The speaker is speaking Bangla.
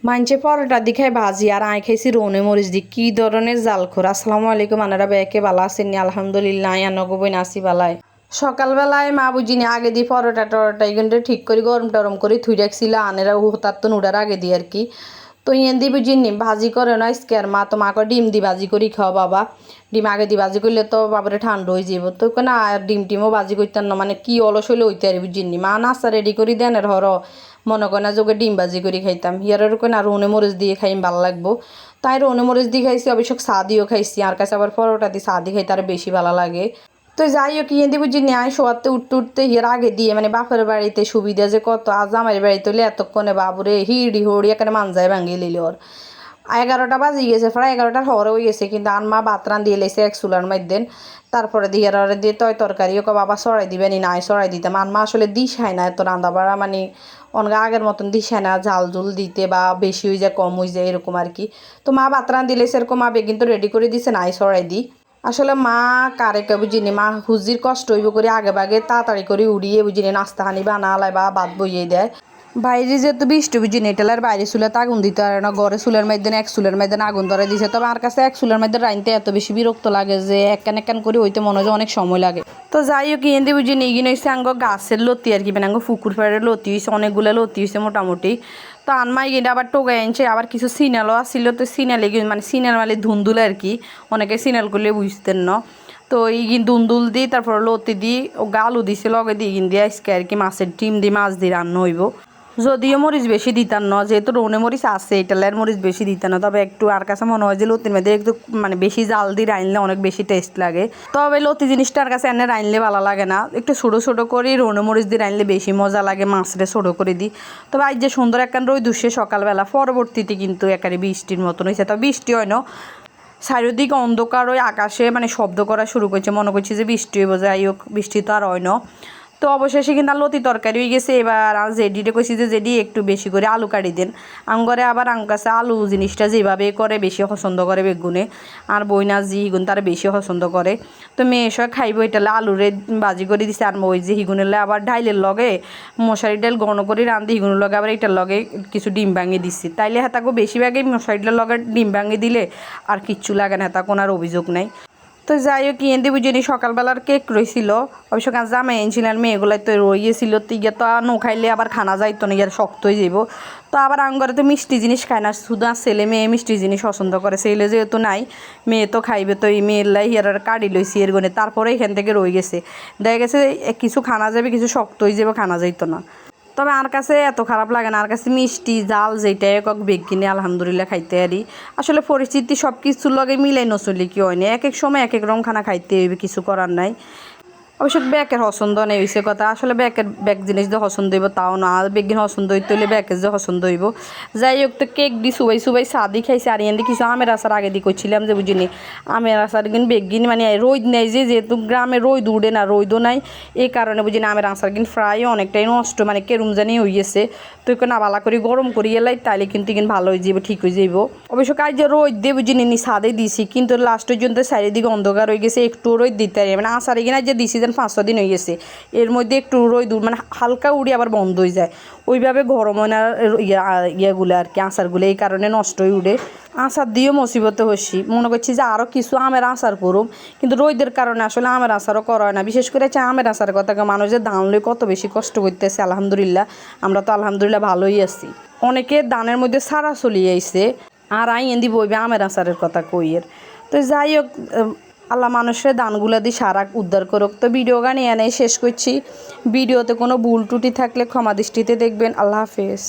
মানছে পরোটা দি খাই ভাজি আর আই খাইছি রোনে মরিচ দি কি ধরনের জালখোর। আসসালামু আলাইকুম, আনারা বেকে বালা আছেন নি? আলহামদুলিল্লাহ আনগবই নাসি বালাই। সকালবেলায় মা বুঝিনি আগে দিয়ে পরোটা টরোটা কিন্তু ঠিক করে গরম টরম করে থুই রাখছিল আনেরা হতার তো নুডার আগে দিয়ে আর কি। তো ইয়েন দি বুঝিনি ভাজি করে না স্কের মা তো মাকে ডিম দি ভাজি করি খাও বাবা। ডিম আগে দি ভাজি করলে তো বাবারে ঠান্ডা হয়ে যাব, তো না আর ডিম টিমও ভাজি করতেন না, মানে কি অলস হলে হইতে আর বুঝিনি মা নাস্তা রেডি করি দেন আর হর মনে করে না যোগে ডিম ভাজি করে খাইতাম হিয়ারের কোন আর রোনে মরিচ দিয়ে খাইম ভালো লাগবো। তাই রোনে মরিচ দিয়ে খাইছি, অবশ্য চা দিয়েও খাইছি, আর কাছে আবার পরোটা দিয়ে চা দিয়ে খাইতে আর বেশি ভালো লাগে। তো যাই হোক ইয়ে বুঝি ন্যায় শোয়াতে উঠতে উঠতে হিয়ার আগে দিয়ে মানে বাপের বাড়িতে সুবিধা যে কত, আজ আমার বাড়িতে হলে এতক্ষণে বাবুরে হিড়ি হড়ি এখানে মানজায় ভাঙিয়ে লিলি ওর 11টা বাজি গেছে, প্রায় 11টার হরে হয়ে গেছে, কিন্তু আর মা ভাত রান দিয়ে লেছে এক চুলার মধ্যে। তারপরে দিয়ে দিয়ে তরকারিও বাবা সরাই দিবেন নাই সরাই দিতাম, আর মা আসলে দিশায় না এত রান্না বাড়া, মানে অনেক আগের মতন দিশায় না ঝাল ঝুল দিতে বা বেশি হয়ে যায় কম হয়ে যায় এরকম আর কি। তো মা ভাত রান দিলে সেরকম মা কিন্তু রেডি করে দিছে নাই সরাই দিই। আসলে মা কারেকে বুঝিনি মা হুজির কষ্ট হইব করে আগে বাগে তাড়াতাড়ি করে উড়িয়ে বুঝিনি নাস্তা হানি বানালায় বা ভাত বইয়ে দেয়। বাইরে যেহেতু বৃষ্টি বুঝিনি এটালার বাইরে চুলাতে আগুন দিতে পারে না, ঘরে চুলের মধ্যে এক চুলের মধ্যে আগুন ধরে দিছে। তবে আমার কাছে এক চুলের মধ্যে রাইনতে এত বেশি বিরক্ত লাগে যে একখান একখান করে হইতে মনে হয় অনেক সময় লাগে। তো যাই হোক ইয়ে দিয়ে বুঝিনি এগিয়ে হয়েছে আঙ্গ গাছের লতি আর কি, মানে আঙ্গ পুকুর ফেরের লতি হয়েছে, অনেকগুলো লতি হয়েছে মোটামুটি। তো আনমাই গিয়ে আবার টোগাই আনছে, আবার কিছু সিনালও আসছিল, তো সিনালে গিয়ে মানে সিনাল মানে ধুন্দুল আর কি, অনেকে সিনাল করলে বুঝতেন না। তো ইগিন দুন্দুল দিই তারপর লতি দিই ও গালু দিছে লগে দিয়ে ইগিন দিয়ে আজকে আর কি মাছের ডিম দিয়ে মাছ দিয়ে রান্না হইব। যদিও মরিচ বেশি দিতাম না, যেহেতু রোনে মরিচ আছে এটালের মরিচ বেশি দিতাম না, তবে একটু আর কাছে মনে হয় যে লতির মধ্যে একটু মানে বেশি জাল দিয়ে রাইনলে অনেক বেশি টেস্ট লাগে। তবে লতি জিনিসটার কাছে এনে রাইনলে ভালো লাগে না, একটু ছোটো ছোটো করে রোনে মরিচ দিয়ে রাইনলে বেশি মজা লাগে, মাছরে ছোটো করে দিই। তবে আজ যে সুন্দর একখান রই দুষে সকালবেলা, পরবর্তীতে কিন্তু একেবারে বৃষ্টির মতন হয়েছে, তবে বৃষ্টি হয় না, চারিদিকে অন্ধকার ওই আকাশে মানে শব্দ করা শুরু করছে, মনে করছে যে বৃষ্টি হইব, যাই হোক বৃষ্টি তো আর হয় না। তো অবশেষে কিন্তু লতি তরকারি হয়ে গেছে। এবার আর জেডিরে কইছি যে জেডি একটু বেশি করে আলু কাটি দেন, আঙ্গরে আবার আঙ্গ কাছে আলু জিনিসটা যেভাবে করে বেশি পছন্দ করে বেগুনে, আর বইনা জি হিগুন তারা বেশি পছন্দ করে। তো মেয়ে সব খাইব এটালে আলুরে বাজি করে দিছে, আর ওই যে হিগুনেলে আবার ডাইলের লগে মশারি ডাইল গণ করে রান্ধি হিগুনের লগে আবার এটার লগে কিছু ডিম ভাঙিয়ে দিচ্ছি, তাইলে হেতাকে বেশিরভাগই মশারি ডাল লগে ডিম ভাঙিয়ে দিলে আর কিচ্ছু লাগে না, হেতা কোনো আর অভিযোগ নাই। তো যাই হোক ইয়েন্দি বুঝিনি সকালবেলার কেক রয়েছিল, অবশ্য কাজ জামাই এনেছিল আর মেয়েগুলাই তো রয়েছিল, তো ইয়ে তো নো খাইলে আবার খানা যাইতো না, ইয়ার শক্ত হয়ে যাব। তো আবার আঙ্গরে তো মিষ্টি জিনিস খায় না, শুধু ছেলে মেয়ে মিষ্টি জিনিস পছন্দ করে, ছেলে যেহেতু নাই মেয়ে তো খাইবে, তো এই মেয়ের লাই ইয়ার কাটি লইছি এর গনে, তারপরে এখান থেকে রয়ে গেছে, দেখা গেছে কিছু খানা যাবে কিছু শক্ত হয়ে যাবে, খানা যাইতো না। তবে আর কাছে এত খারাপ লাগে না, আর কাছে মিষ্টি জাল যেটাই কক বেগ কিনে আলহামদুলিল্লাহ খাইতে পারি। আসলে পরিস্থিতি সব কিছুর লগে মিলাই নচলি কি হয় না, এক এক সময় এক এক রকম খানা খাইতে হইবে, কিছু করার নাই। অবশ্য ব্যাকের পছন্দ নেই হয়েছে কথা, আসলে ব্যাক জিনিস যে পছন্দ হইব তাও না, আর বেগিন পছন্দ হইতে হইলে ব্যাকের যে পছন্দ হইব। যাই হোক তো কেক দি সুবাই সুবাই সাদি খাইছে, আর এনে কিছু আমের আচার আগে দিয়ে করছিলাম যে বুঝিনি আমের আচার কিন্তু বেগিন মানে রোদ নেই, যেহেতু গ্রামে রোদ উড়ে না, রোদও নাই, এই কারণে বুঝিনি আমের আচার কিন্তু ফ্রাই অনেকটাই নষ্ট, মানে কেরুম জানি হয়ে গেছে। তো না বালা করে গরম করি এলাই তাইলে কিন্তু ভালো হয়ে যাবে, ঠিক হয়ে যাইব। অবশ্য কাজ যে রোদ দিয়ে বুঝিনি ছাদে দিছি, কিন্তু লাস্টের জন্য চারিদিকে অন্ধকার হয়ে গেছে, একটু রোদ দিতে পারি মানে আচার কিনা যে দিছি 5-6 দিন হয়ে গেছে, এর মধ্যে একটু রোদ মানে হালকা উড়ি আবার বন্ধ হয়ে যায়, ওইভাবে গরম হয় না ইয়েগুলো আর কি আচারগুলো, এই কারণে নষ্ট হয়ে উঠে। আচার দিয়েও মুসিবতে হচ্ছি, মনে করছি যে আরও কিছু আমের আচার করুম, কিন্তু রোদের কারণে আসলে আমের আচারও করা হয় না, বিশেষ করে আমের আচারের কথা মানুষের ধান লই কত বেশি কষ্ট করতেছে। আলহামদুলিল্লাহ আমরা তো আলহামদুলিল্লাহ ভালোই আছি, অনেকে ধানের মধ্যে সারা চলিয়ে আইছে, আর এন্দি বইবে আমের আচারের কথা কইয়ের। তো যাই হোক আল্লাহ মানুষের দানগুলা দিয়ে সারা উদ্ধার করুক। তো ভিডিও গান এনে শেষ করছি, ভিডিওতে কোনো ভুল ত্রুটি থাকলে ক্ষমা দৃষ্টিতে দেখবেন। আল্লাহ হাফেজ।